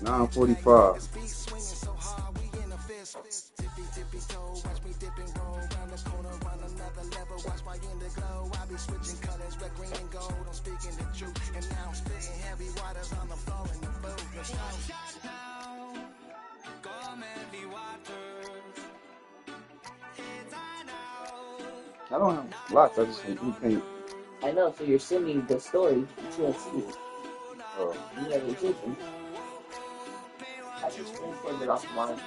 9:45. I don't have blocks. I just want anything. I know, so you're sending the story. You can't see it. Oh, You never take them. I just transferred it off mine.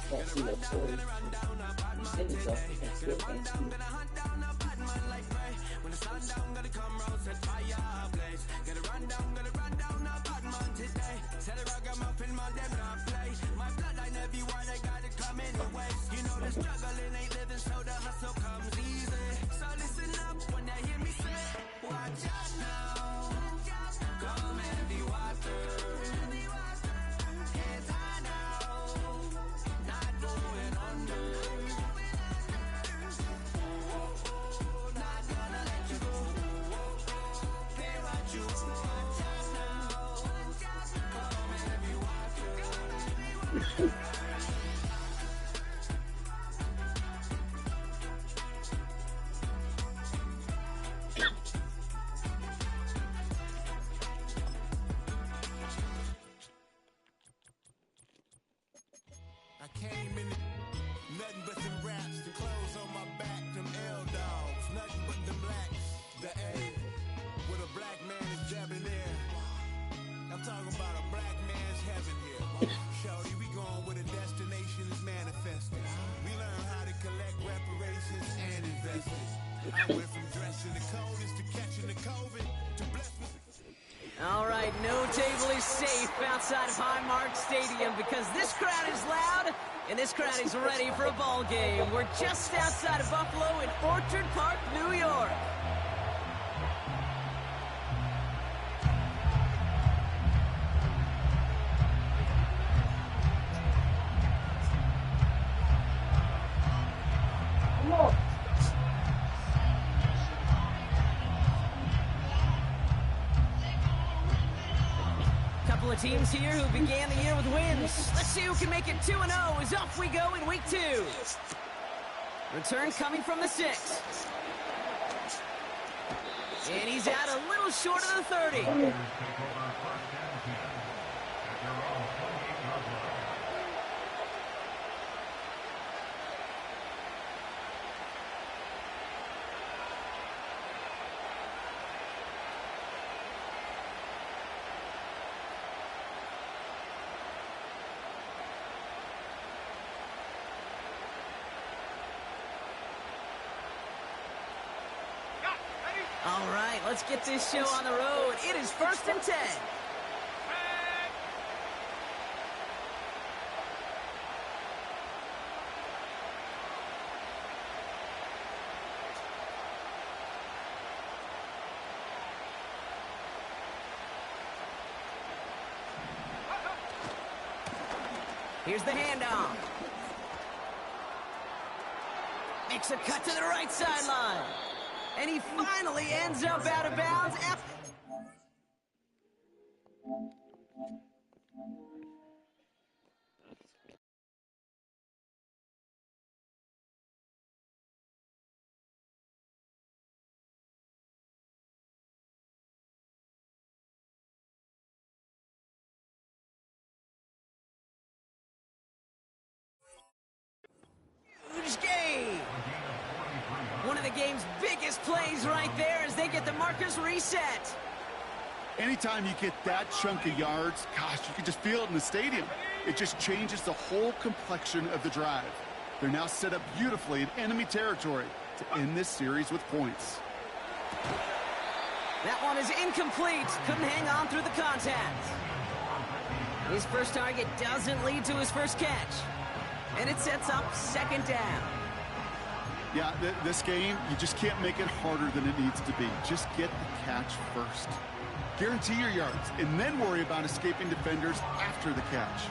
Can't see that story. You send it to us, you can still can't see it. I came in nothing but them raps, the clothes on my back, them L dogs, nothing but them blacks, the A, with a black man is jabbing there. I'm talking about a black man's heaven here. Shorty, we going where the destination is manifested. We learn how to collect reparations and invest it. I went from dressing the coldest to catching the COVID to bless me. All right, no table is safe outside of Highmark Stadium because this crowd is loud and this crowd is ready for a ball game. We're just outside of Buffalo in Orchard Park, New York. Couple of teams here who began the year with wins. Let's see who can make it 2-0 as off we go in week 2. Return coming from the 6. And he's out a little short of the 30. All right, let's get this show on the road. It is 1st and 10. Here's the handoff. Makes a cut to the right sideline. And he finally ends up out of bounds. Huge game. One of the game's biggest plays right there as they get the markers reset. Anytime you get that chunk of yards, gosh, you can just feel it in the stadium. It just changes the whole complexion of the drive. They're now set up beautifully in enemy territory to end this series with points. That one is incomplete. Couldn't hang on through the contact. His first target doesn't lead to his first catch. And it sets up 2nd down. Yeah, this game, you just can't make it harder than it needs to be. Just get the catch first. Guarantee your yards, and then worry about escaping defenders after the catch.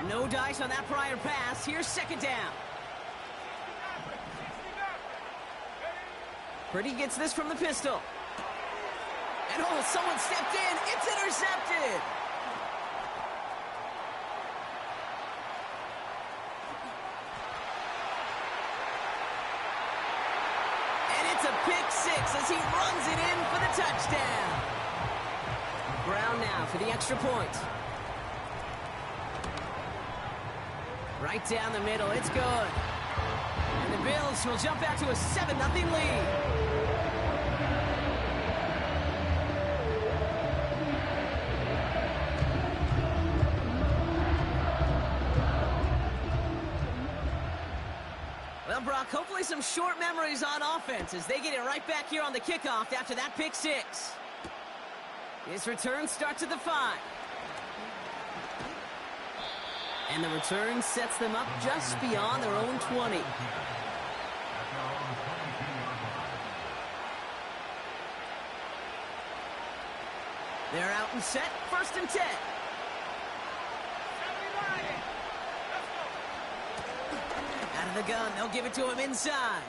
No dice on that prior pass. Here's second down. Purdy gets this from the pistol. And oh, someone stepped in. It's intercepted. And it's a pick six as he runs it in for the touchdown. Brown now for the extra point. Right down the middle, it's good. And the Bills will jump out to a 7-0 lead. Well, Brock, hopefully some short memories on offense as they get it right back here on the kickoff after that pick six. His return starts at the 5. And the return sets them up just beyond their own 20. They're out and set, 1st and 10. Out of the gun, they'll give it to him inside.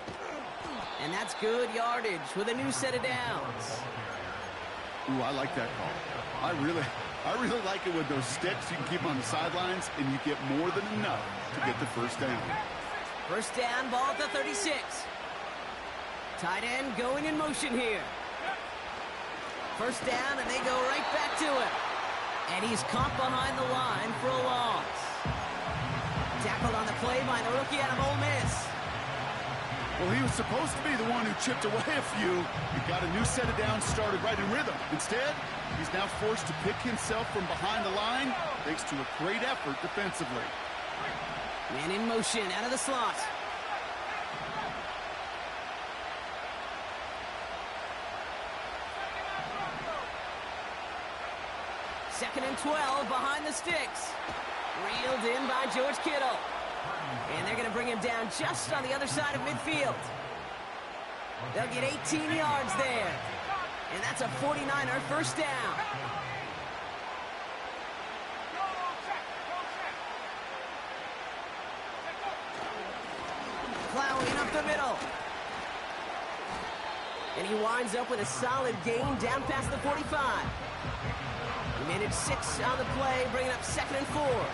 And that's good yardage with a new set of downs. Ooh, I like that call. I really like it with those sticks. You can keep them on the sidelines, and you get more than enough to get the first down. First down, ball at the 36. Tight end going in motion here. First down, and they go right back to him. And he's caught behind the line for a loss. Tackled on the play by the rookie out of Ole Miss. Well, he was supposed to be the one who chipped away a few. He got a new set of downs started right in rhythm. Instead, he's now forced to pick himself from behind the line thanks to a great effort defensively. Man in motion out of the slot. Second and 12 behind the sticks. Reeled in by George Kittle. And they're going to bring him down just on the other side of midfield. They'll get 18 yards there. And that's a 49er first down. Plowing up the middle. And he winds up with a solid gain down past the 45. He managed 6 on the play, bringing up 2nd and 4.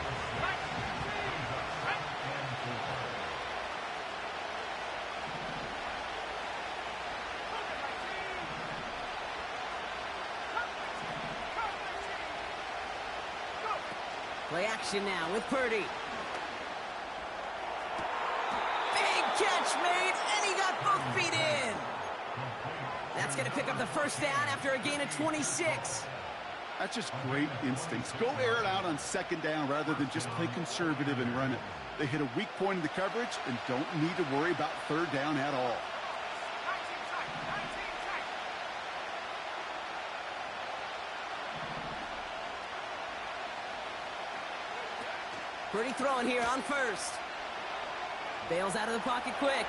Play action now with Purdy. Big catch made, and he got both feet in. That's going to pick up the first down after a gain of 26. That's just great instincts. Go air it out on 2nd down rather than just play conservative and run it. They hit a weak point in the coverage and don't need to worry about 3rd down at all. Purdy throwing here on 1st. Bails out of the pocket quick.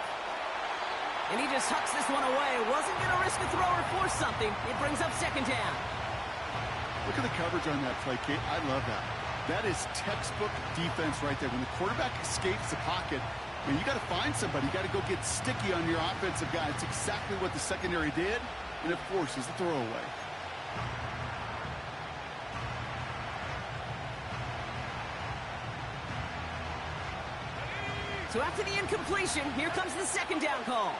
And he just hucks this one away. Wasn't going to risk a throw or force something. It brings up 2nd down. Look at the coverage on that play, Kate. I love that. That is textbook defense right there. When the quarterback escapes the pocket, I mean, you got to find somebody. You got to go get sticky on your offensive guy. It's exactly what the secondary did, and it forces the throwaway. So after the incompletion, here comes the 2nd down call.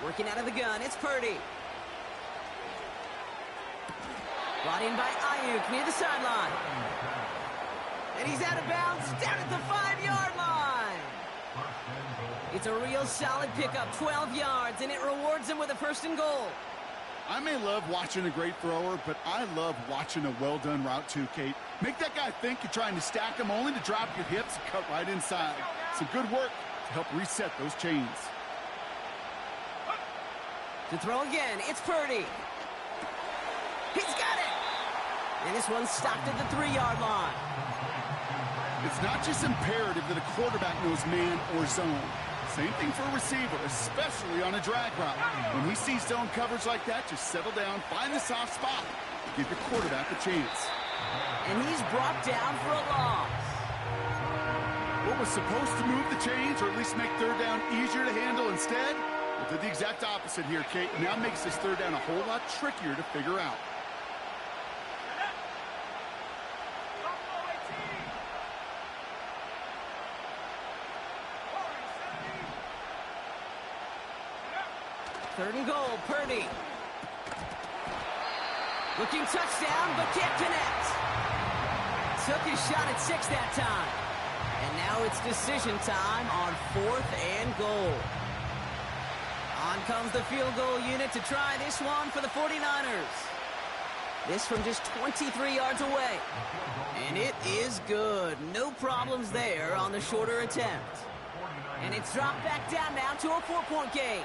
Working out of the gun, it's Purdy. Brought in by Ayuk near the sideline. And he's out of bounds down at the 5-yard line. It's a real solid pickup, 12 yards, and it rewards him with a 1st and goal. I may love watching a great thrower, but I love watching a well-done route too, Kate. Make that guy think you're trying to stack him only to drop your hips and cut right inside. Some good work to help reset those chains. To throw again, it's Purdy. He's got it! And this one's stopped at the 3-yard line. It's not just imperative that a quarterback knows man or zone. Same thing for a receiver, especially on a drag route. When he sees zone coverage like that, just settle down, find the soft spot, and give your quarterback a chance. And he's brought down for a loss. What was supposed to move the chains, or at least make third down easier to handle instead, well, did the exact opposite here, Kate. Now makes this third down a whole lot trickier to figure out. Third and goal, Purdy. Looking touchdown, but can't connect. Took his shot at 6 that time. And now it's decision time on 4th and goal. On comes the field goal unit to try this one for the 49ers. This from just 23 yards away. And it is good. No problems there on the shorter attempt. And it's dropped back down now to a 4-point game.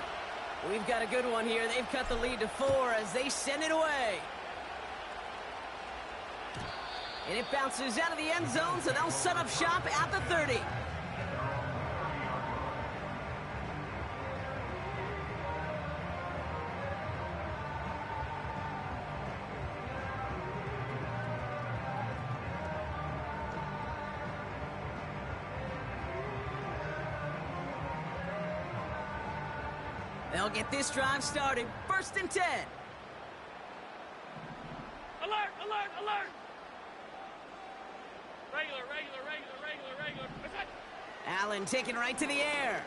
We've got a good one here. They've cut the lead to 4 as they send it away. And it bounces out of the end zone, so they'll set up shop at the 30. They'll get this drive started. 1st and 10. Alert, alert, alert! Regular, regular, regular, regular, regular. Allen taking right to the air.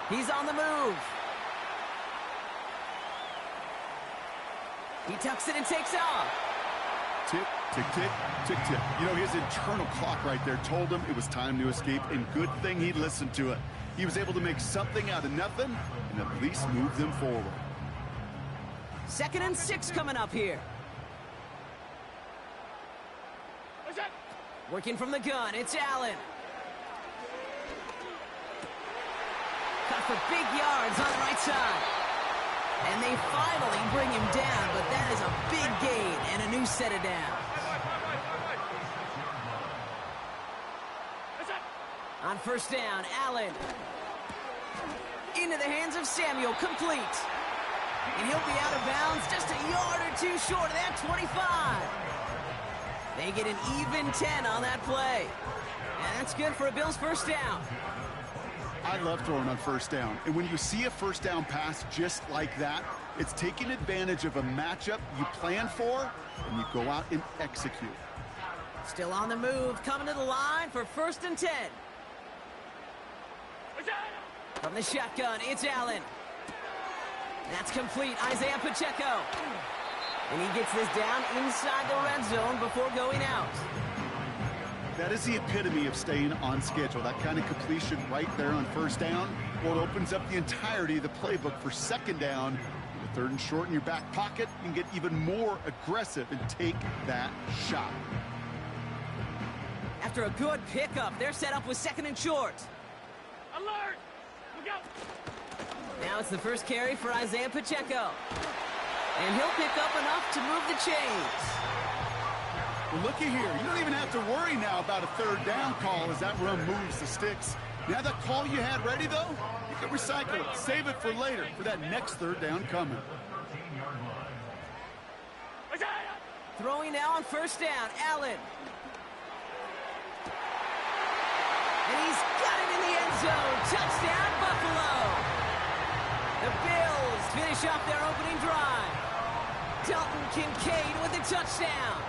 He's on the move. He tucks it and takes off. Tick, tick, tick, tick, tick. You know, his internal clock right there told him it was time to escape, and good thing he listened to it. He was able to make something out of nothing and at least move them forward. 2nd and 6 coming up here. What's that? Working from the gun, it's Allen. Cut for big yards on the right side. And they finally bring him down, but that is a big gain and a new set of downs. What's that? On 1st down, Allen. Into the hands of Samuel, complete. And he'll be out of bounds just a yard or 2 short of that 25. They get an even 10 on that play. And that's good for a Bills 1st down. I love throwing on 1st down. And when you see a 1st down pass just like that, it's taking advantage of a matchup you plan for, and you go out and execute. Still on the move, coming to the line for 1st and 10. What's that? From the shotgun, it's Allen. That's complete, Isaiah Pacheco. And he gets this down inside the red zone before going out. That is the epitome of staying on schedule. That kind of completion right there on 1st down. Well, it opens up the entirety of the playbook for 2nd down. With 3rd and short in your back pocket, you can get even more aggressive and take that shot. After a good pickup, they're set up with 2nd and short. Alert! Look out! Now it's the first carry for Isaiah Pacheco. And he'll pick up enough to move the chains. Well, looky here. You don't even have to worry now about a 3rd down call as that run moves the sticks. Now that call you had ready, though, you can recycle it. Save it for later for that next 3rd down coming. What's that? Throwing now on 1st down, Allen. And he's got it in the end zone. Touchdown, Buffalo. The Bills finish off their opening drive. Dalton Kincaid with a touchdown.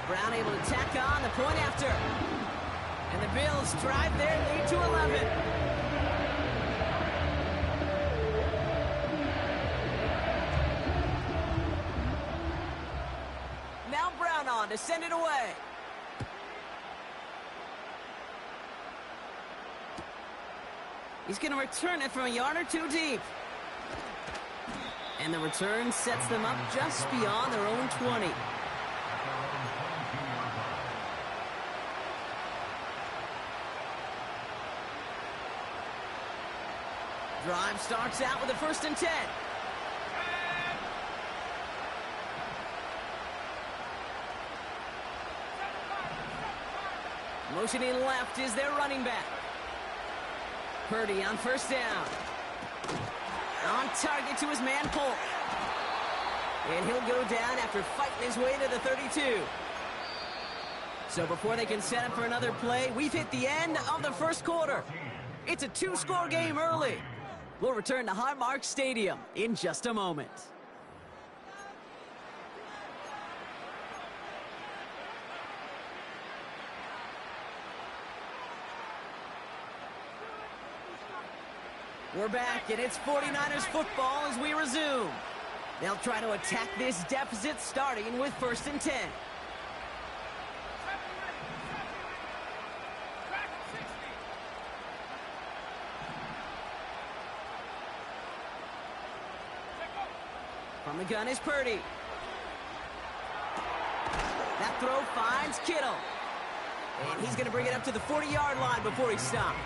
Brown able to tack on the point after. And the Bills drive their lead to 11. Now Brown on to send it away. He's going to return it from a yard or 2 deep. And the return sets them up just beyond their own 20. Drive starts out with a 1st and 10. Motioning left is their running back. Purdy on first down. On target to his man Polk. And he'll go down after fighting his way to the 32. So before they can set up for another play, we've hit the end of the first quarter. It's a two-score game early. We'll return to Highmark Stadium in just a moment. We're back, and it's 49ers football as we resume. They'll try to attack this deficit starting with 1st and 10. From the gun is Purdy. That throw finds Kittle. And he's going to bring it up to the 40-yard line before he's stopped.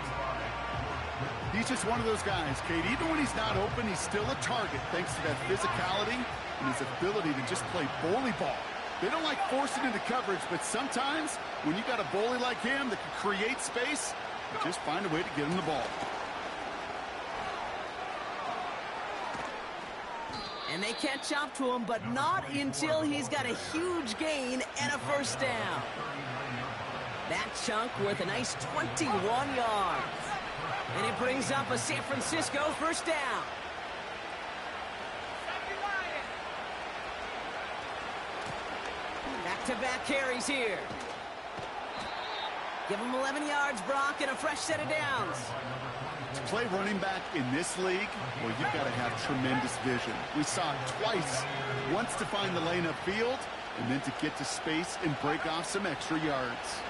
He's just one of those guys, Kate. Even when he's not open, he's still a target thanks to that physicality and his ability to just play bully ball. They don't like forcing into coverage, but sometimes when you got a bully like him that can create space, you just find a way to get him the ball. And they catch up to him, but not until he's got a huge gain and a first down. That chunk worth a nice 21 yards. And it brings up a San Francisco first down. Back-to-back carries here. Give him 11 yards, Brock, and a fresh set of downs. To play running back in this league, well, you've got to have tremendous vision. We saw it twice. Once to find the lane upfield, and then to get to space and break off some extra yards.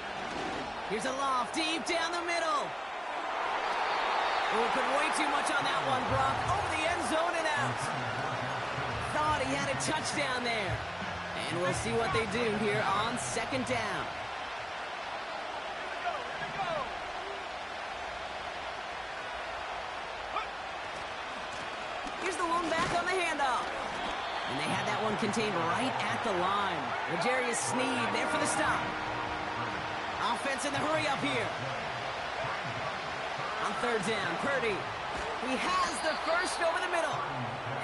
Here's a loft deep down the middle. Oh, put way too much on that one, Brock. Over the end zone and out. Thought he had a touchdown there. And we'll see what they do here on 2nd down. Here's the one back on the handoff. And they had that one contained right at the line. L'Jarius Sneed there for the stop. Offense in the hurry up here. On 3rd down, Purdy. He has the first over the middle.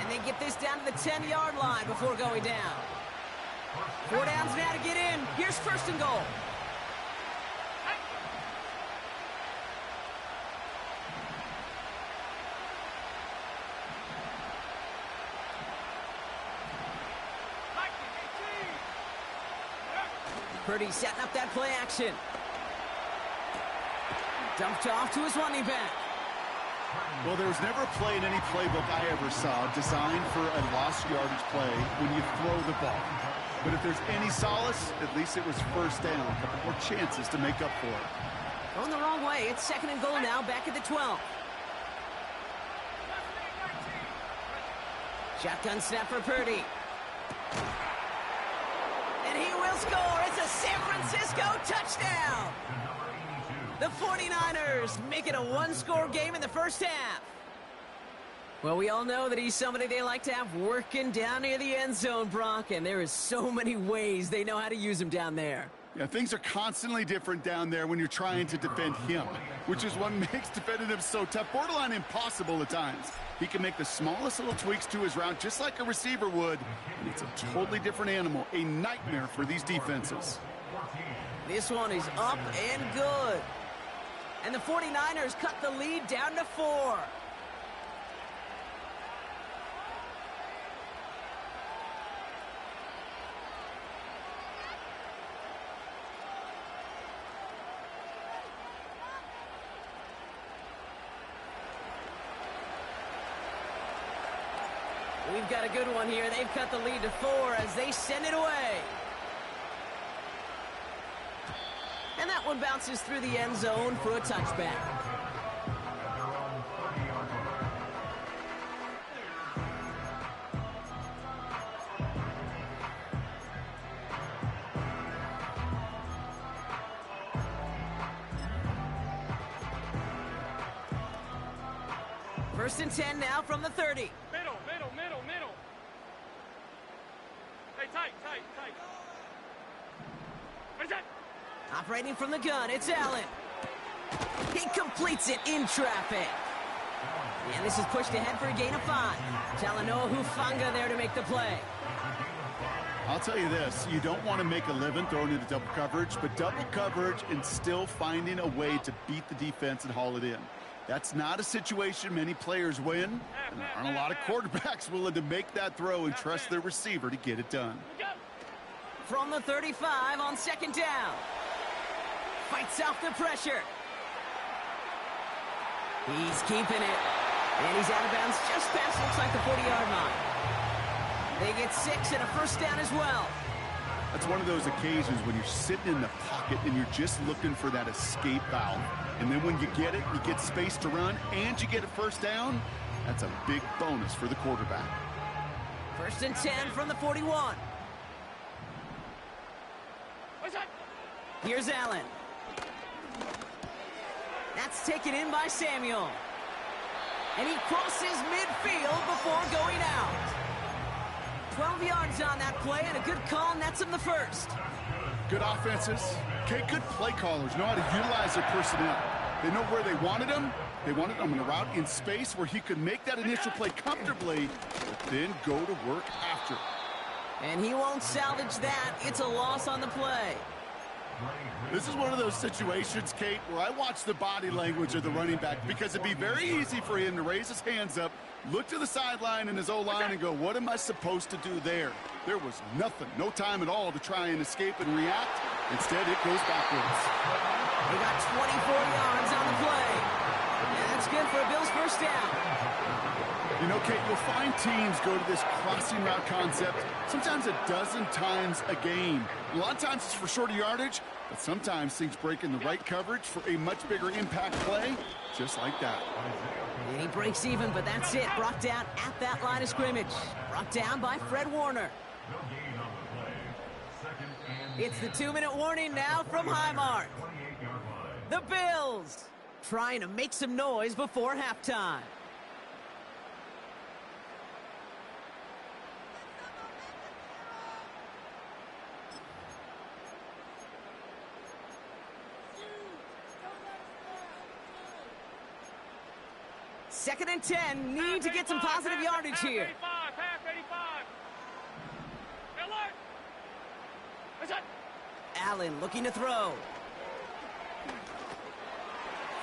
And they get this down to the 10-yard line before going down. 4 downs now to get in. Here's 1st and goal. Purdy setting up that play action. Dumped off to his running back. Well, there was never a play in any playbook I ever saw designed for a lost yardage play when you throw the ball. But if there's any solace, at least it was first down. A couple more chances to make up for it. Going the wrong way. It's 2nd and goal now, back at the 12. Shotgun snap for Purdy. And he will score. It's a San Francisco touchdown. The 49ers make it a one-score game in the first half. Well, we all know that he's somebody they like to have working down near the end zone, Brock, and there is so many ways they know how to use him down there. Yeah, things are constantly different down there when you're trying to defend him, which is what makes defending him so tough, borderline impossible at times. He can make the smallest little tweaks to his route just like a receiver would, and it's a totally different animal, a nightmare for these defenses. This one is up and good. And the 49ers cut the lead down to 4. We've got a good one here. They've cut the lead to 4 as they send it away. And that one bounces through the end zone for a touchback. First and 10 now from the 30. Middle. Hey, tight. What is that? Operating from the gun, it's Allen. He completes it in traffic. And this is pushed ahead for a gain of 5. Talanoa Hufanga there to make the play. I'll tell you this, you don't want to make a living throwing into double coverage, but double coverage and still finding a way to beat the defense and haul it in. That's not a situation many players win, and there aren't a lot of quarterbacks willing to make that throw and trust their receiver to get it done. From the 35 on second down. Fights off the pressure. He's keeping it. And he's out of bounds just past, looks like the 40-yard line. They get 6 and a first down as well. That's one of those occasions when you're sitting in the pocket and you're just looking for that escape valve. And then when you get it, you get space to run, and you get a first down. That's a big bonus for the quarterback. First and 10 from the 41. Here's Allen. That's taken in by Samuel. And he crosses midfield before going out. 12 yards on that play, and a good call nets him the first. Good offenses. Okay, good play callers know how to utilize their personnel. They know where they wanted him. They wanted him in a route in space where he could make that initial play comfortably, but then go to work after. And he won't salvage that. It's a loss on the play. This is one of those situations, Kate, where I watch the body language of the running back, because it'd be very easy for him to raise his hands up, look to the sideline in his O-line and go, what am I supposed to do there? There was nothing, no time at all to try and escape and react. Instead, it goes backwards. They got 24 yards on the play. And that's good for a Bills first down. You know, Kate, you'll find teams go to this crossing route concept sometimes a dozen times a game. A lot of times it's for shorter yardage, but sometimes things break in the right coverage for a much bigger impact play, just like that. And he breaks even, but that's it. Brought down at that line of scrimmage. Brought down by Fred Warner. It's the 2-minute warning now from Highmark. The Bills trying to make some noise before halftime. Second and 10, need to get some positive yardage here. Half 85. Alert! What's that? Allen looking to throw.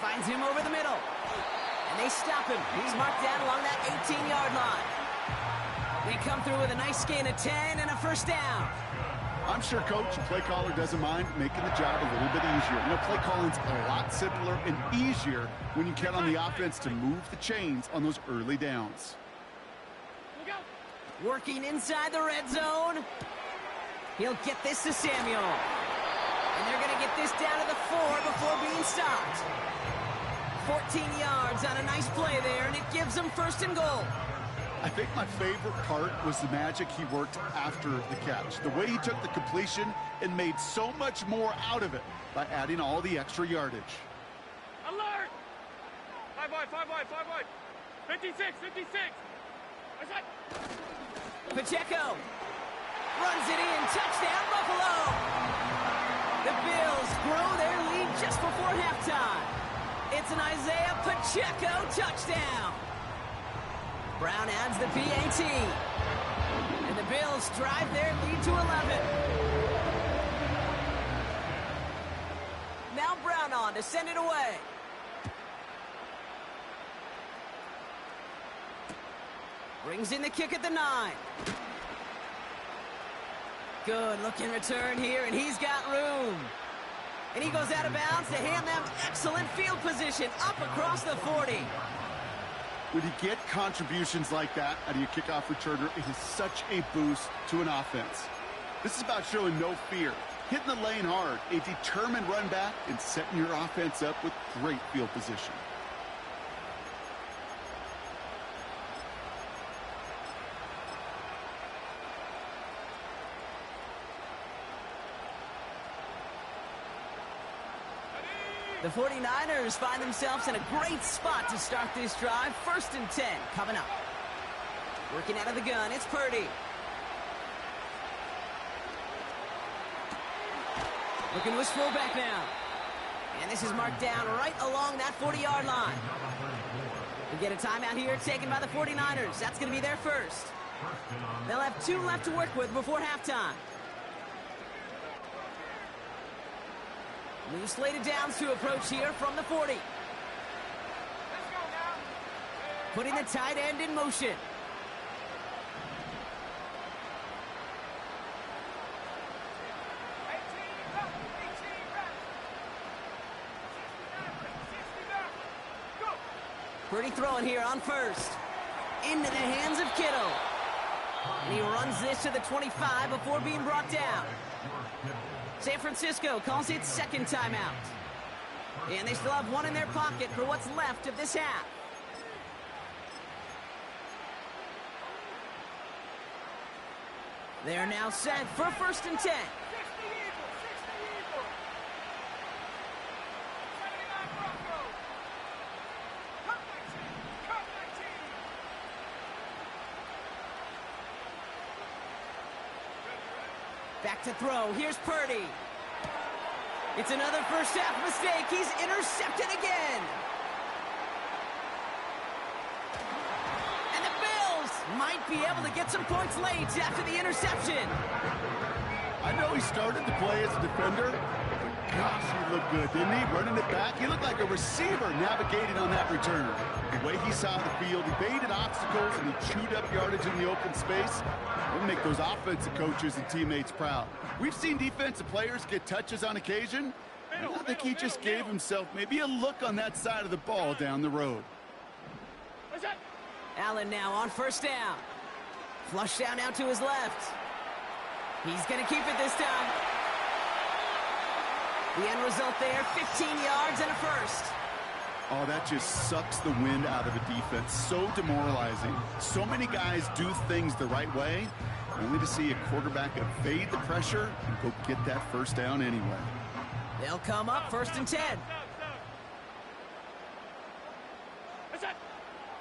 Finds him over the middle. And they stop him. He's marked down along that 18-yard line. They come through with a nice gain of 10 and a first down. I'm sure, Coach, the play caller doesn't mind making the job a little bit easier. You know, play calling's a lot simpler and easier when you count on the offense to move the chains on those early downs. Working inside the red zone. He'll get this to Samuel. And they're going to get this down to the 4 before being stopped. 14 yards on a nice play there, and it gives them first and goal. I think my favorite part was the magic he worked after the catch. The way he took the completion and made so much more out of it by adding all the extra yardage. Alert! 5 wide. 56. What's that? Pacheco runs it in. Touchdown, Buffalo. The Bills grow their lead just before halftime. It's an Isaiah Pacheco touchdown. Brown adds the PAT. And the Bills drive their lead to 11. Now Brown on to send it away. Brings in the kick at the 9. Good looking return here, and he's got room. And he goes out of bounds to hand them excellent field position up across the 40. When you get contributions like that out of your kickoff returner, it is such a boost to an offense. This is about showing no fear, hitting the lane hard, a determined run back, and setting your offense up with great field position. The 49ers find themselves in a great spot to start this drive. First and 10 coming up. Working out of the gun, it's Purdy. Looking to his fullback now. And this is marked down right along that 40-yard line. We get a timeout here taken by the 49ers. That's going to be their first. They'll have 2 left to work with before halftime. New slated downs to approach here from the 40. Putting the tight end in motion. Purdy throwing here on first. Into the hands of Kittle. And he runs this to the 25 before being brought down. San Francisco calls it second timeout. And they still have 1 in their pocket for what's left of this half. They're now set for 1st and 10. Back to throw. Here's Purdy. It's another first half mistake. He's intercepted again. And the Bills might be able to get some points late after the interception. I know he started the play as a defender, but gosh, he looked good, didn't he? Running it back, he looked like a receiver navigating on that return. The way he saw the field, he baited obstacles and he chewed up yardage in the open space. We'll make those offensive coaches and teammates proud. We've seen defensive players get touches on occasion, and I think he just gave himself maybe a look on that side of the ball down the road. Allen now on first down. Flush down now to his left. He's going to keep it this time. The end result there, 15 yards and a first. Oh, that just sucks the wind out of a defense. So demoralizing. So many guys do things the right way, only to see a quarterback evade the pressure and go get that first down anyway. They'll come up 1st and 10.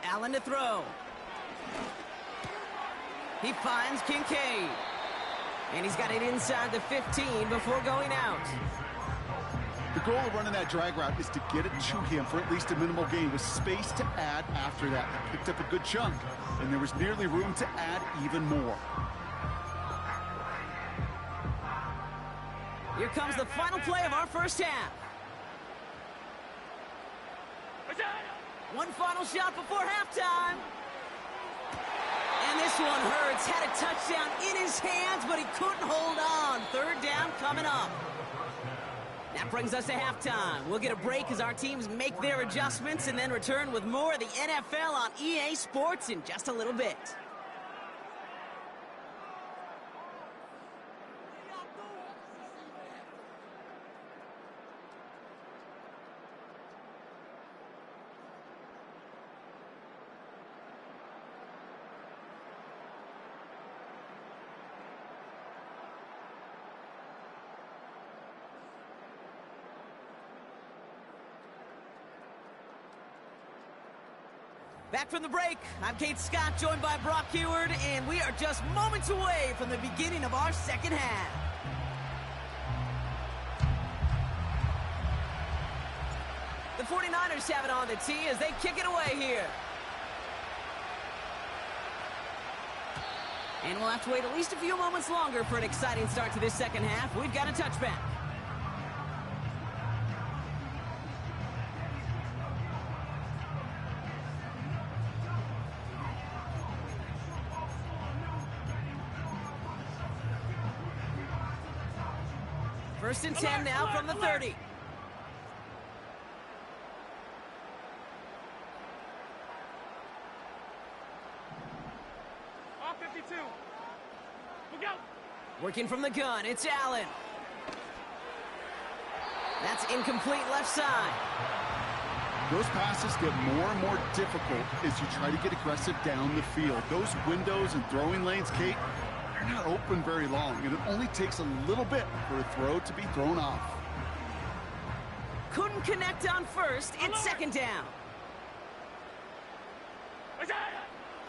Allen to throw. He finds Kincaid. And he's got it inside the 15 before going out. The goal of running that drag route is to get it to him for at least a minimal gain with space to add after that. He picked up a good chunk, and there was nearly room to add even more. Here comes the final play of our first half. One final shot before halftime. And this one hurts. Had a touchdown in his hands, but he couldn't hold on. 3rd down coming up. That brings us to halftime. We'll get a break as our teams make their adjustments and then return with more of the NFL on EA Sports in just a little bit. Back from the break, I'm Kate Scott, joined by Brock Heward, and we are just moments away from the beginning of our second half. The 49ers have it on the tee as they kick it away here. And we'll have to wait at least a few moments longer for an exciting start to this second half. We've got a touchback. First and 10 now from the 30. Off 52. Look out. Working from the gun, it's Allen. That's incomplete left side. Those passes get more and more difficult as you try to get aggressive down the field. Those windows and throwing lanes, Kate, they're not open very long, and it only takes a little bit for a throw to be thrown off. Couldn't connect on first. It's second down.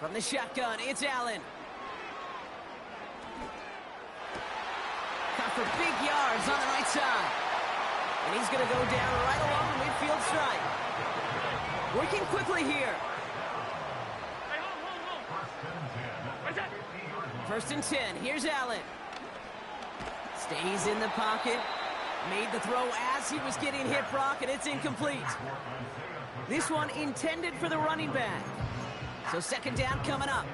From the shotgun, it's Allen. Caught for big yards on the right side. And he's going to go down right along the midfield stripe. Working quickly here. Hey, hold. Where's that? 1st and 10. Here's Allen. Stays in the pocket. Made the throw as he was getting hit, Brock, and it's incomplete. This one intended for the running back. So 2nd down coming up.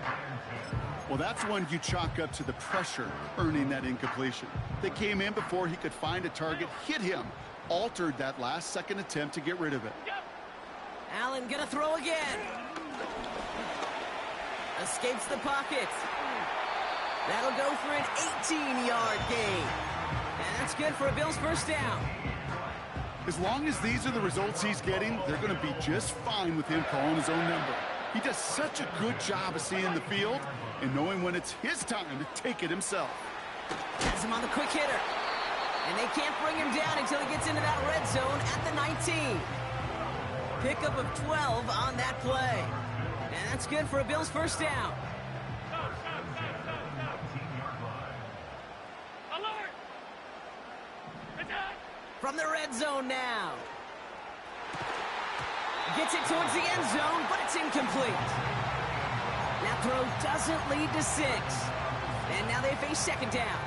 Well, that's one you chalk up to the pressure earning that incompletion. They came in before he could find a target, hit him, altered that last second attempt to get rid of it. Allen gonna throw again. Escapes the pocket. That'll go for an 18-yard gain. And that's good for a Bills 1st down. As long as these are the results he's getting, they're going to be just fine with him calling his own number. He does such a good job of seeing the field and knowing when it's his time to take it himself. Has him on the quick hitter. And they can't bring him down until he gets into that red zone at the 19. Pickup of 12 on that play. And that's good for a Bills 1st down. Alert! Attack! From the red zone now. Gets it towards the end zone, but it's incomplete. That throw doesn't lead to 6. And now they face 2nd down.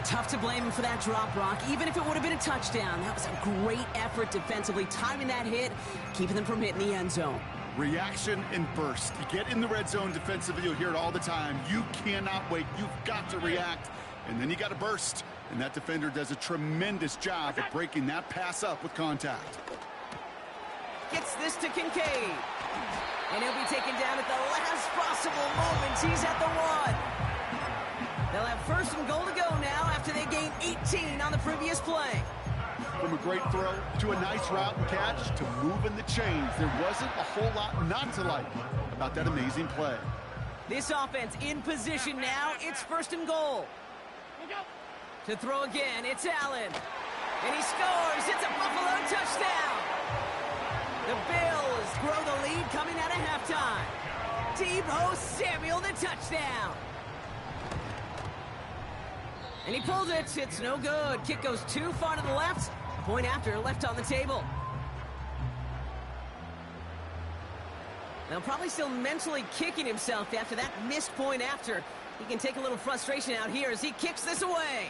Tough to blame him for that drop, Brock. Even if it would have been a touchdown, that was a great effort defensively, timing that hit, keeping them from hitting the end zone. Reaction and burst. You get in the red zone defensively, you'll hear it all the time. You cannot wait. You've got to react. And then you got to burst. And that defender does a tremendous job of breaking that pass up with contact. Gets this to Kincaid. And he'll be taken down at the last possible moment. He's at the 1. They'll have 1st and goal to go now after they gain 18 on the previous play. From a great throw to a nice route and catch to moving the chains, there wasn't a whole lot not to like about that amazing play. This offense in position now. It's 1st and goal. To throw again, it's Allen. And he scores. It's a Buffalo touchdown. The Bills grow the lead coming out of halftime. Deebo Samuel, the touchdown. And he pulled it. It's no good. Kick goes too far to the left. Point after, left on the table. Now probably still mentally kicking himself after that missed point after. He can take a little frustration out here as he kicks this away.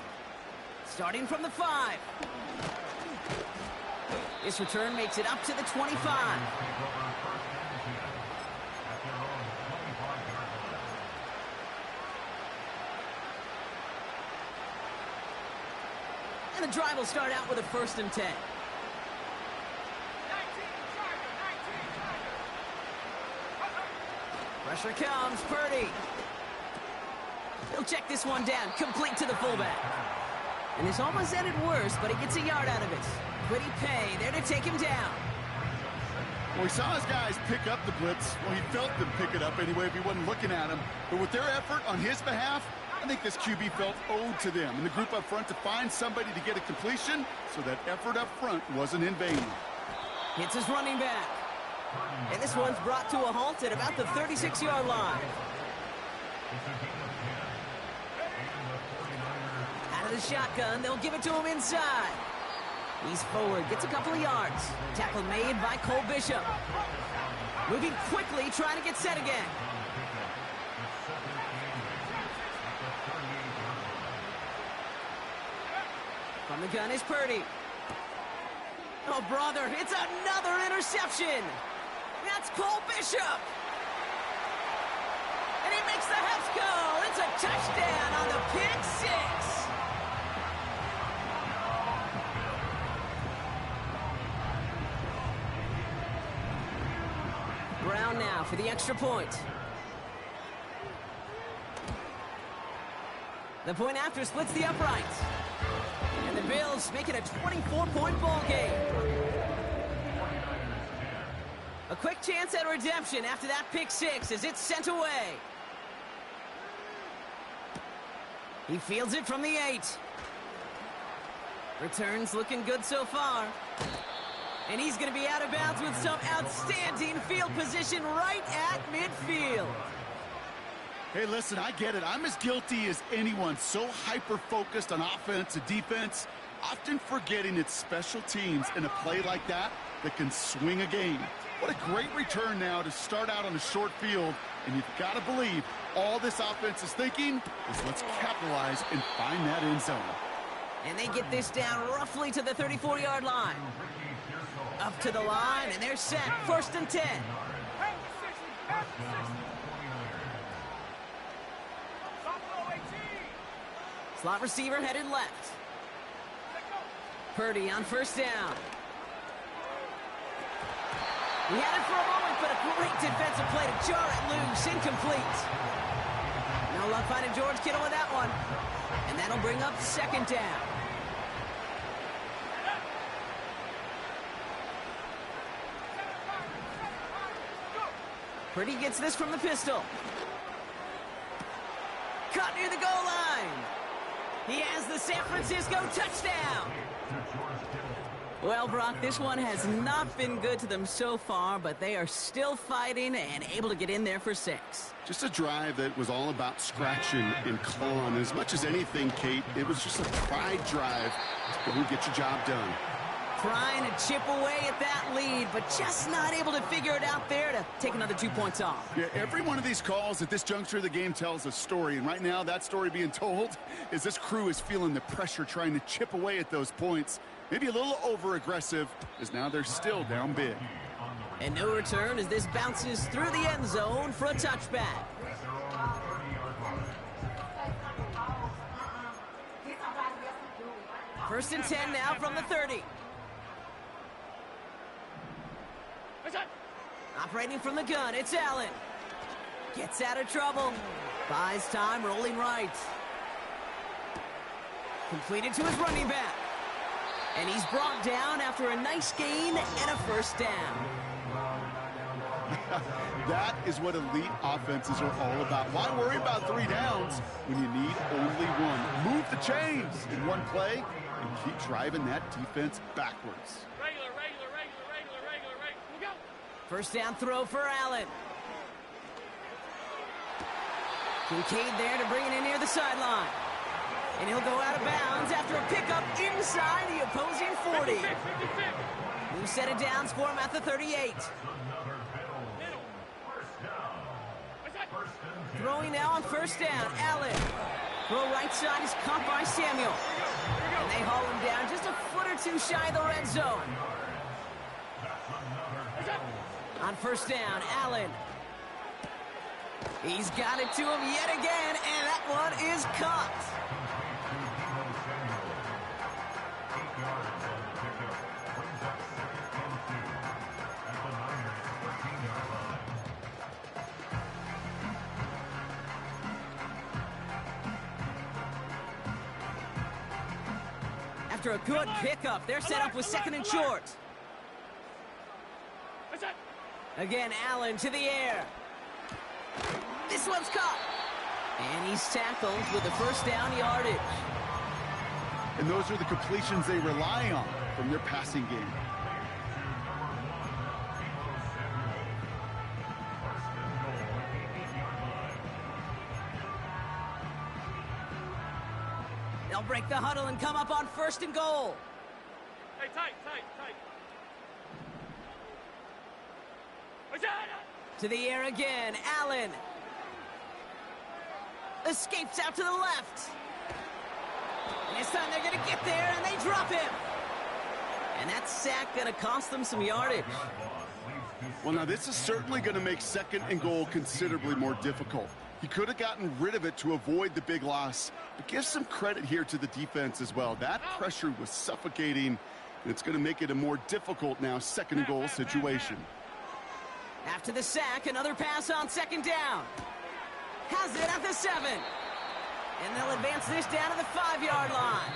Starting from the 5. This return makes it up to the 25. And the drive will start out with a 1st and 10. 19, Pressure comes, Purdy. He'll check this one down, complete to the fullback. And this almost ended worse, but he gets a yard out of it. Quiddy Pay there to take him down. Well, he saw his guys pick up the blitz. Well, he felt them pick it up anyway if he wasn't looking at him. But with their effort on his behalf, I think this QB felt owed to them and the group up front to find somebody to get a completion, so that effort up front wasn't in vain. Hits his running back. And this one's brought to a halt at about the 36-yard line. Out of the shotgun, they'll give it to him inside. He's forward, gets a couple of yards. Tackle made by Cole Bishop. Moving quickly, trying to get set again. From the gun is Purdy. Oh, brother, it's another interception. That's Cole Bishop. And he makes the Hefs go. It's a touchdown on the pick 6. Brown now for the extra point. The point after splits the uprights. And the Bills make it a 24-point ball game. A quick chance at redemption after that pick 6 as it's sent away. He fields it from the 8. Returns looking good so far. And he's going to be out of bounds with some outstanding field position right at midfield. Hey, listen, I get it. I'm as guilty as anyone. So hyper-focused on offense and defense, often forgetting it's special teams in a play like that that can swing a game. What a great return now to start out on a short field. And you've got to believe all this offense is thinking is let's capitalize and find that end zone. And they get this down roughly to the 34-yard line. Up to the line, and they're set. 1st and 10. Slot receiver headed left. Purdy on 1st down. He had it for a moment, but a great defensive play to jar it loose. Incomplete. No luck finding George Kittle with that one. And that'll bring up 2nd down. Purdy gets this from the pistol. Caught near the goal line. He has the San Francisco touchdown. Well, Brock, this one has not been good to them so far, but they are still fighting and able to get in there for 6. Just a drive that was all about scratching and clawing. As much as anything, Kate, it was just a pride drive to go and get your job done. Trying to chip away at that lead, but just not able to figure it out there to take another 2 points off. Yeah, every one of these calls at this juncture of the game tells a story, and right now that story being told is this crew is feeling the pressure trying to chip away at those points. Maybe a little over-aggressive, as now they're still down big. And no return as this bounces through the end zone for a touchback. First and 10 now from the 30. Operating from the gun, it's Allen. Gets out of trouble. Buys time, rolling right. Completed to his running back. And he's brought down after a nice gain and a 1st down. That is what elite offenses are all about. Why worry about 3 downs when you need only 1? Move the chains in one play and keep driving that defense backwards. Regular. We'll go. 1st down throw for Allen. Kincaid there to bring it in near the sideline. And he'll go out of bounds after a pickup inside the opposing 40. 56. New set of downs for him at the 38. Throwing now on 1st down, Allen. Throw right side is caught by Samuel. And they haul him down just a foot or 2 shy of the red zone. On 1st down, Allen. He's got it to him yet again, and that one is caught. After a good pickup, they're set up with 2nd and short. Again, Allen to the air. This one's caught. And he's tackled with the 1st down yardage. And those are the completions they rely on from their passing game. They'll break the huddle and come up on 1st and goal. Hey, tight. To the air again, Allen. Escapes out to the left. And this time they're going to get there, and they drop him. And that sack going to cost them some yardage. Well, now this is certainly going to make 2nd and goal considerably more difficult. He could have gotten rid of it to avoid the big loss. But give some credit here to the defense as well. That pressure was suffocating, and it's going to make it a more difficult now 2nd and goal situation. After the sack, another pass on 2nd down. Has it at the 7. And they'll advance this down to the 5-yard line.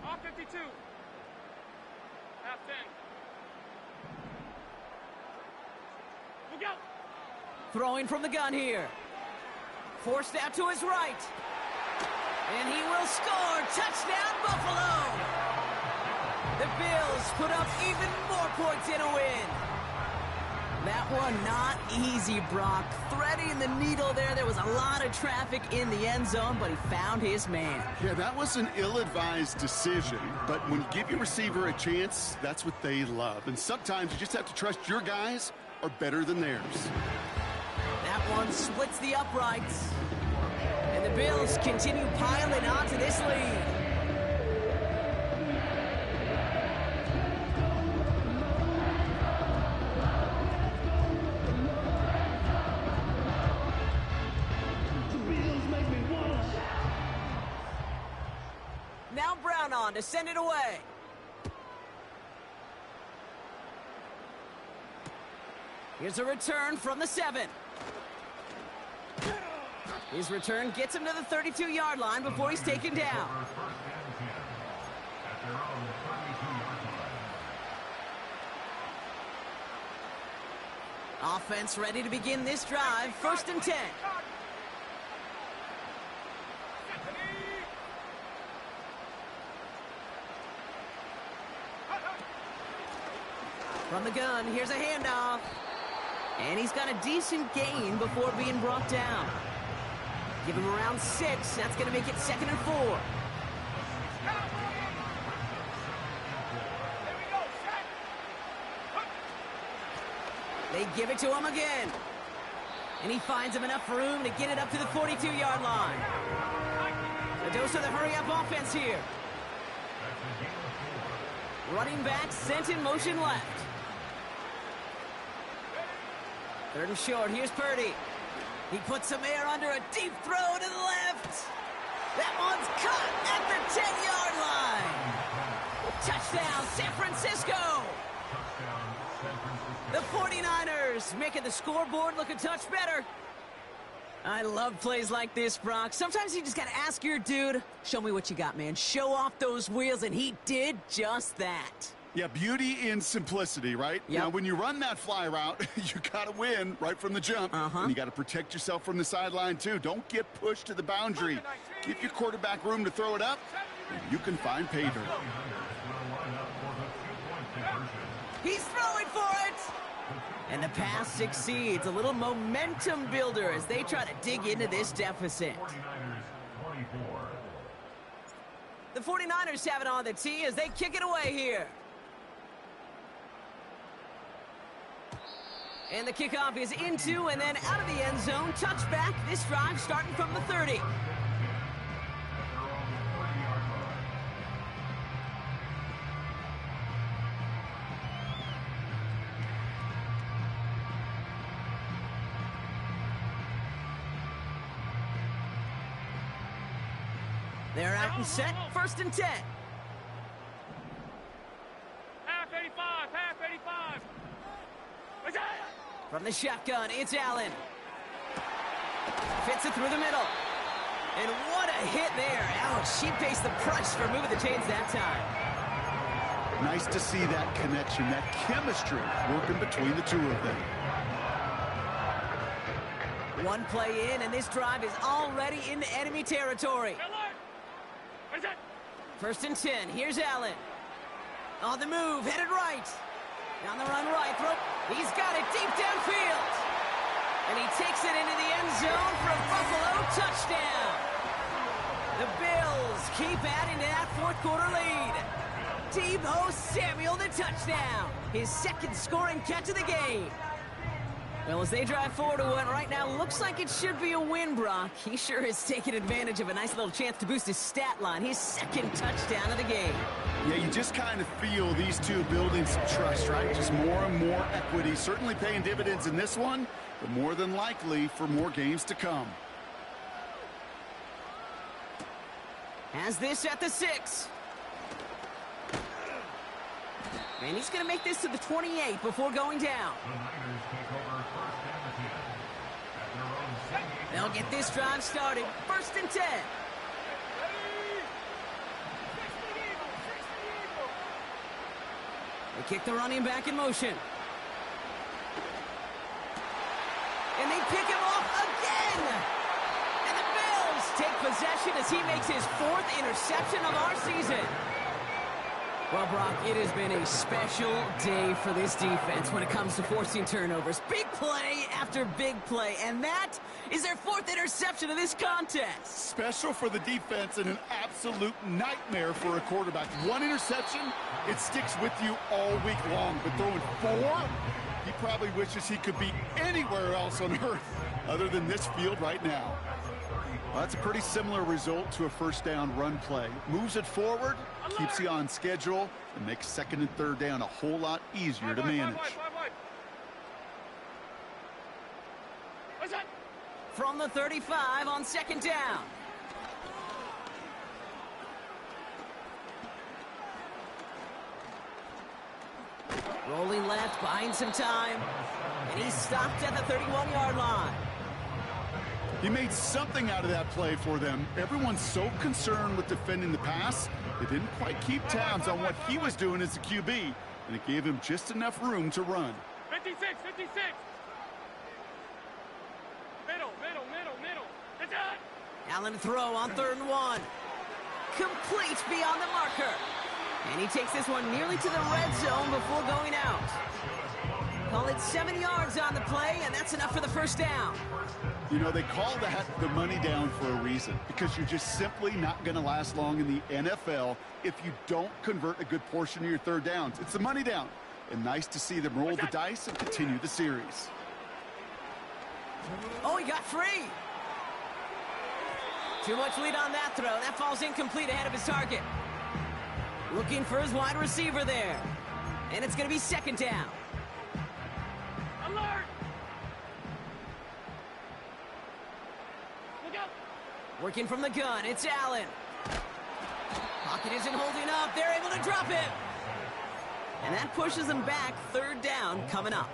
All 52. Half 10. We'll go. Throwing from the gun here. Forced out to his right. And he will score. Touchdown, Buffalo. The Bills put up even more points in a win. That one not easy, Brock. Threading the needle there. There was a lot of traffic in the end zone, but he found his man. Yeah, that was an ill-advised decision, but when you give your receiver a chance, that's what they love. And sometimes you just have to trust your guys are better than theirs. That one splits the uprights. And the Bills continue piling onto this lead. Now Brown on to send it away. Here's a return from the 7. His return gets him to the 32-yard line before he's taken down. Offense ready to begin this drive. 1st and 10. From the gun, here's a handoff. And he's got a decent gain before being brought down. Give him around 6. That's going to make it 2nd and 4. They give it to him again. And he finds him enough room to get it up to the 42-yard line. A dose of the hurry-up offense here. Running back sent in motion left. 3rd and short. Here's Purdy. He puts some air under a deep throw to the left. That one's caught at the 10-yard line. Touchdown, San Francisco. The 49ers making the scoreboard look a touch better. I love plays like this, Brock. Sometimes you just got to ask your dude, show me what you got, man. Show off those wheels, and he did just that. Yeah, beauty in simplicity, right? Yep. Now, when you run that fly route, you got to win right from the jump. And you got to protect yourself from the sideline, too. Don't get pushed to the boundary. Give your quarterback room to throw it up, and you can find pay dirt. He's throwing for it. And the pass succeeds. A little momentum builder as they try to dig into this deficit. The 49ers have it on the tee as they kick it away here. And the kickoff is into and then out of the end zone. Touchback. This drive starting from the 30. They're out and set. 1st and 10. Half 85, half 85. From the shotgun, it's Allen. Fits it through the middle. And what a hit there. Ouch, she faced the punch for moving the chains that time. Nice to see that connection, that chemistry working between the two of them. One play in, and this drive is already into enemy territory. 1st and 10. Here's Allen. On the move, headed right. On the run right, throw. He's got it deep downfield. And he takes it into the end zone for a Buffalo touchdown. The Bills keep adding to that 4th quarter lead. Deebo Samuel the touchdown. His 2nd scoring catch of the game. Well, as they drive forward to what right now looks like it should be a win, Brock. He sure has taken advantage of a nice little chance to boost his stat line. His 2nd touchdown of the game. Yeah, you just kind of feel these two building some trust, right? Just more and more equity. Certainly paying dividends in this one, but more than likely for more games to come. Has this at the 6. And he's going to make this to the 28 before going down. They'll get this drive started. 1st and 10. They kick the running back in motion. And and they pick him off again. And the Bills take possession as he makes his 4th interception of our season. Well, Brock, it has been a special day for this defense when it comes to forcing turnovers. Big play after big play, and that is their 4th interception of this contest. Special for the defense and an absolute nightmare for a quarterback. 1 interception, it sticks with you all week long. But throwing 4, he probably wishes he could be anywhere else on earth other than this field right now. Well, that's a pretty similar result to a first down run play. Moves it forward, keeps you on schedule, and makes 2nd and 3rd down a whole lot easier to manage. From the 35 on 2nd down. Rolling left, buying some time. And he's stopped at the 31-yard line. He made something out of that play for them. Everyone's so concerned with defending the pass, they didn't quite keep tabs on what he was doing as a QB, and it gave him just enough room to run. 56, 56. Middle. It's out. Allen throw on 3rd and 1. Complete beyond the marker. And he takes this one nearly to the red zone before going out. Call it 70 yards on the play, and that's enough for the 1st down. You know, they call that the money down for a reason, because you're just simply not going to last long in the NFL if you don't convert a good portion of your 3rd downs. It's the money down, and nice to see them roll the dice and continue the series. Oh, he got free. Too much lead on that throw. That falls incomplete ahead of his target. Looking for his wide receiver there. And it's going to be 2nd down. Alert. Look out. Working from the gun, it's Allen. Pocket isn't holding up. They're able to drop it. And that pushes them back. 3rd down coming up.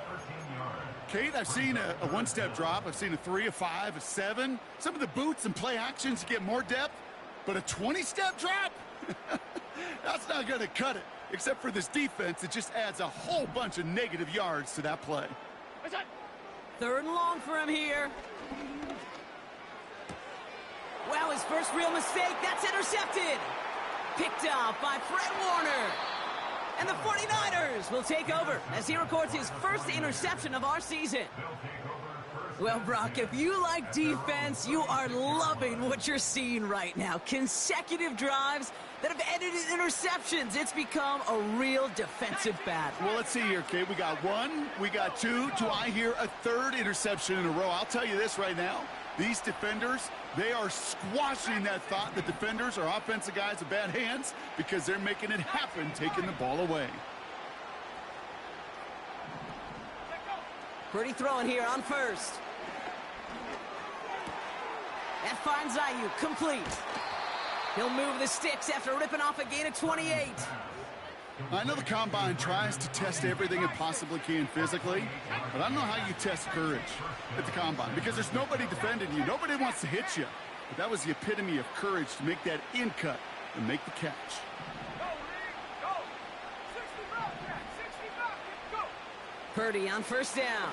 Kate, I've seen a 1-step drop. I've seen a 3, a 5, a 7. Some of the boots and play actions get more depth. But a 20-step drop? That's not going to cut it. Except for this defense, it just adds a whole bunch of negative yards to that play. 3rd and long for him here. Wow, his first real mistake. That's intercepted. Picked up by Fred Warner. And the 49ers will take over as he records his 1st interception of our season. Well, Brock, if you like defense, you are loving what you're seeing right now. Consecutive drives that have ended in interceptions. It's become a real defensive battle. Well, let's see here, Kate. We got 1, we got 2. Do I hear a 3rd interception in a row? I'll tell you this right now. These defenders, they are squashing that thought that defenders are offensive guys with bad hands because they're making it happen, taking the ball away. Pretty throwing here on 1st. That finds Ayuk complete. He'll move the sticks after ripping off a gain of 28. I know the Combine tries to test everything it possibly can physically, but I don't know how you test courage at the Combine because there's nobody defending you. Nobody wants to hit you. But that was the epitome of courage to make that in cut and make the catch. Go. 65, Jack. 65, go. Purdy on 1st down.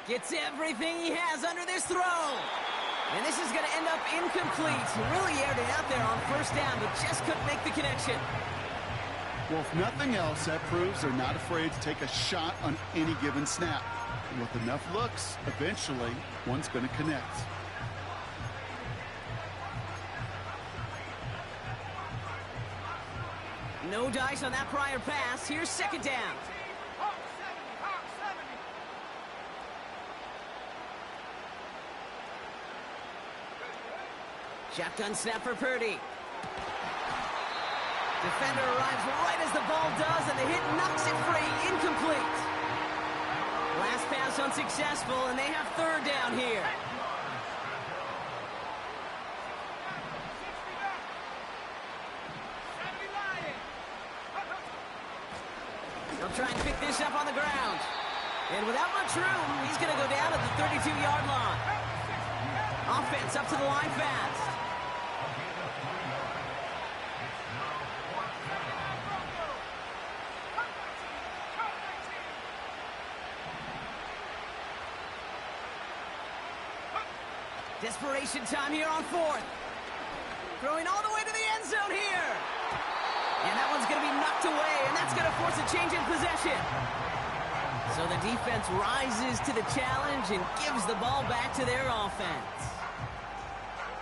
Gets everything he has under this throw. And this is going to end up incomplete. Really aired it out there on 1st down, but just couldn't make the connection. Well, if nothing else, that proves they're not afraid to take a shot on any given snap. And with enough looks, eventually, one's going to connect. No dice on that prior pass. Here's 2nd down. Hawk 70. Shotgun snap for Purdy. Defender arrives right as the ball does, and the hit knocks it free. Incomplete. Last pass unsuccessful, and they have 3rd down here. They'll try and pick this up on the ground. And without much room, he's going to go down at the 32-yard line. Offense up to the line fast. Desperation time here on fourth. Throwing all the way to the end zone here. And that one's going to be knocked away, and that's going to force a change in possession. So the defense rises to the challenge and gives the ball back to their offense.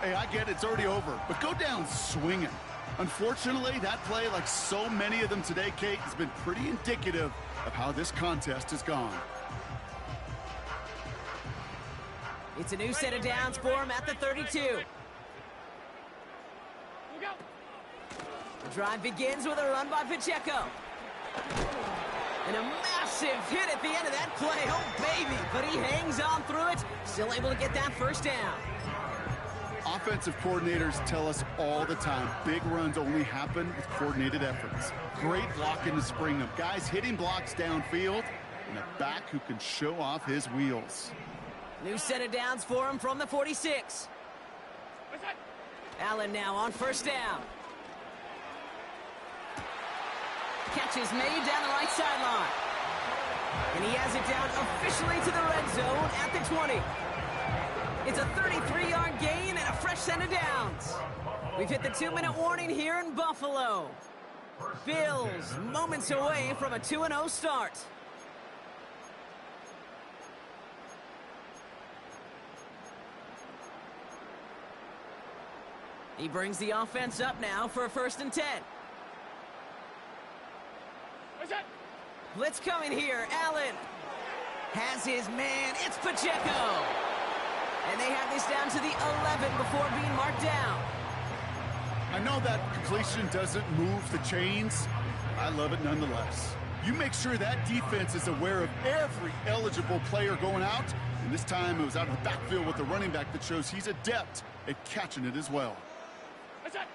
Hey, I get it's already over, but go down swinging. Unfortunately, that play, like so many of them today, Kate, has been pretty indicative of how this contest has gone. It's a new set of downs for him at the 32. Look out. The drive begins with a run by Pacheco. And a massive hit at the end of that play. Oh, baby. But he hangs on through it. Still able to get that first down. Offensive coordinators tell us all the time, big runs only happen with coordinated efforts. Great blocking to spring them. Guys hitting blocks downfield, and a back who can show off his wheels. New set of downs for him from the 46. What's that? Allen now on first down. Catch is made down the right sideline. And he has it down officially to the red zone at the 20. It's a 33-yard gain and a fresh set of downs. We've hit the 2-minute warning here in Buffalo. Bills moments away from a 2-0 start. He brings the offense up now for a 1st and 10. What's that? Blitz coming here. Allen has his man. It's Pacheco. And they have this down to the 11 before being marked down. I know that completion doesn't move the chains. I love it nonetheless. You make sure that defense is aware of every eligible player going out. And this time it was out of the backfield with the running back that shows he's adept at catching it as well. What's that?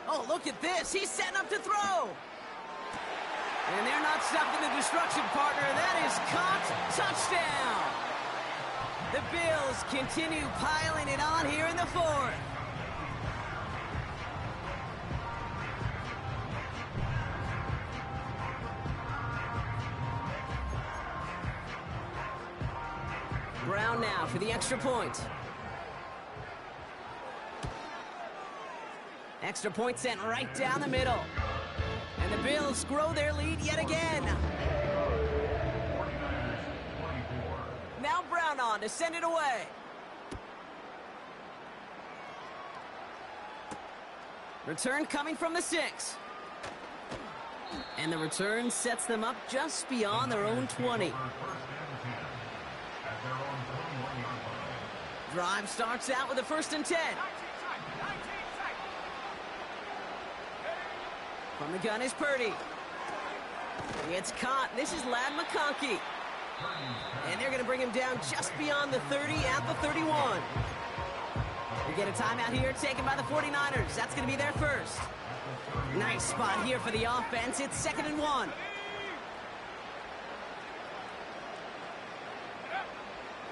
Oh, look at this. He's setting up to throw. And they're not stopping the destruction, partner. That is caught. Touchdown. The Bills continue piling it on here in the 4th. Brown now for the extra point. Extra point sent right down the middle. And the Bills grow their lead yet again. Now Brown on to send it away. Return coming from the 6. And the return sets them up just beyond their own 20. Drive starts out with a 1st and 10. 19 tight. From the gun is Purdy. It's caught. This is Ladd McConkey. And they're going to bring him down just beyond the 30 at the 31. We get a timeout here taken by the 49ers. That's going to be their first. Nice spot here for the offense. It's 2nd and 1.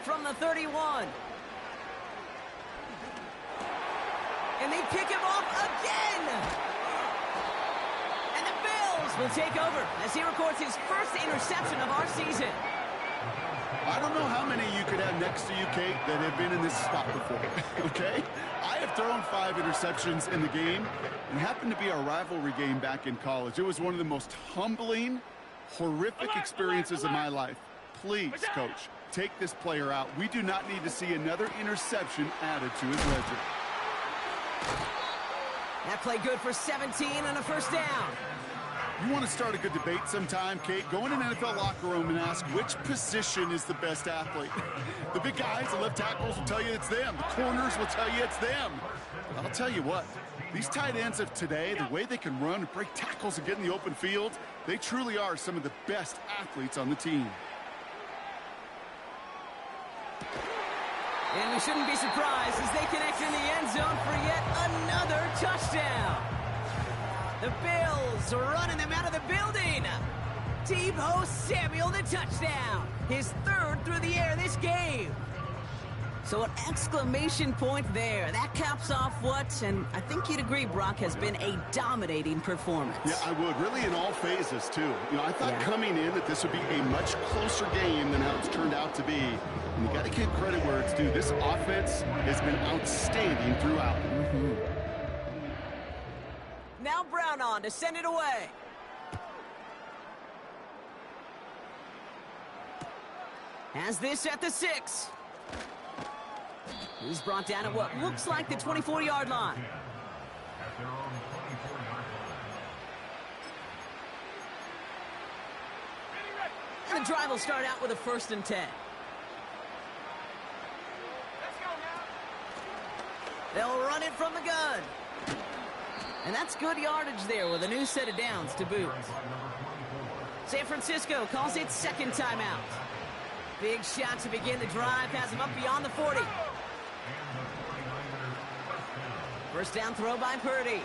From the 31. And they pick him off again. And the Bills will take over as he records his first interception of our season. I don't know how many you could have next to you, Kate, that have been in this spot before, okay? I have thrown 5 interceptions in the game, and it happened to be our rivalry game back in college. It was one of the most humbling, horrific experiences of my life. Please, Coach, take this player out. We do not need to see another interception added to his ledger. That play good for 17 and a 1st down. You want to start a good debate sometime, Kate? Go in an NFL locker room and ask which position is the best athlete. The big guys, the left tackles will tell you it's them. The corners will tell you it's them. I'll tell you what, these tight ends of today, the way they can run and break tackles and get in the open field, they truly are some of the best athletes on the team. And we shouldn't be surprised as they connect in the end zone for yet another touchdown. The Bills are running them out of the building. Deebo Samuel, the touchdown. His 3rd through the air this game. So an exclamation point there. That caps off what, and I think you'd agree, Brock, has been a dominating performance. Yeah, I would. Really in all phases, too. You know, I thought coming in that this would be a much closer game than how it's turned out to be. And you got to give credit where it's due. This offense has been outstanding throughout. Now Brown on to send it away. Has this at the 6. He's brought down at what looks like the 24-yard line. And the drive will start out with a 1st and 10. They'll run it from the gun. And that's good yardage there with a new set of downs to boot. San Francisco calls it 2nd timeout. Big shot to begin the drive, has him up beyond the 40. 1st down throw by Purdy.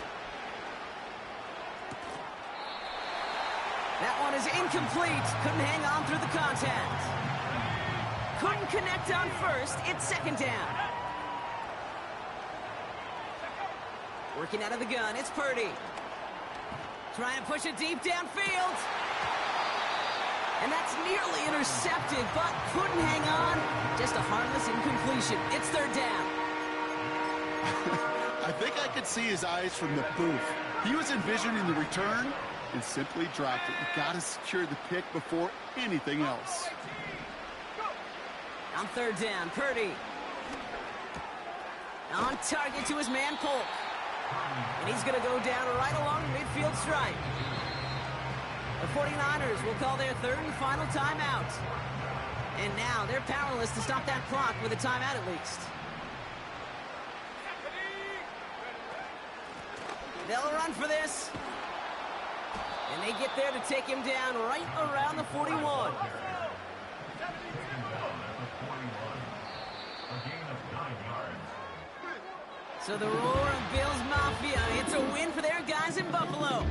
That one is incomplete. Couldn't hang on through the contact. Couldn't connect on 1st. It's 2nd down. Working out of the gun, it's Purdy. Trying to push it deep downfield. And that's nearly intercepted, but couldn't hang on. Just a harmless incompletion. It's 3rd down. I think I could see his eyes from the booth. He was envisioning the return and simply dropped it. You got to secure the pick before anything else. On 3rd down, Purdy. On target to his man, Polk. And he's going to go down right along the midfield stripe. The 49ers will call their 3rd and final timeout. And now they're powerless to stop that clock with a timeout at least. They'll run for this. And they get there to take him down right around the 41. So the roar of Bills Mafia, it's a win for their guys in Buffalo.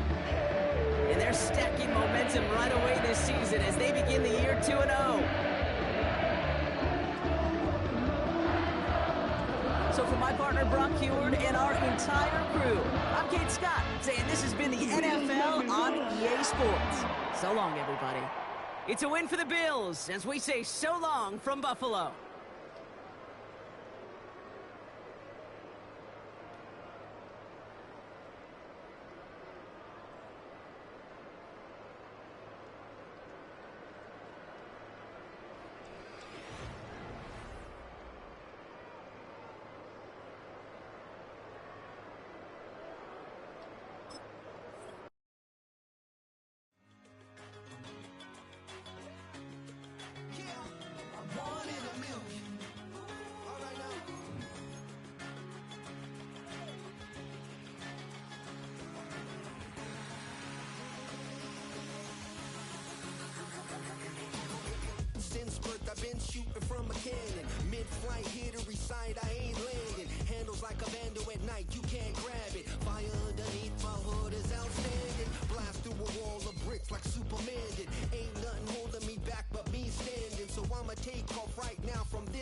And they're stacking momentum right away this season as they begin the year 2-0. So for my partner Brock Heward and our entire crew, I'm Kate Scott saying this has been the NFL on EA Sports. So long, everybody. It's a win for the Bills as we say so long from Buffalo. Since birth, I've been shooting from a cannon. Mid-flight, here to recite, I ain't landing. Handles like a vandal at night, you can't grab it. Fire underneath my hood is outstanding. Blast through a wall of bricks like Superman did. Ain't nothing holding me back but me standing. So I'ma take off right now from this.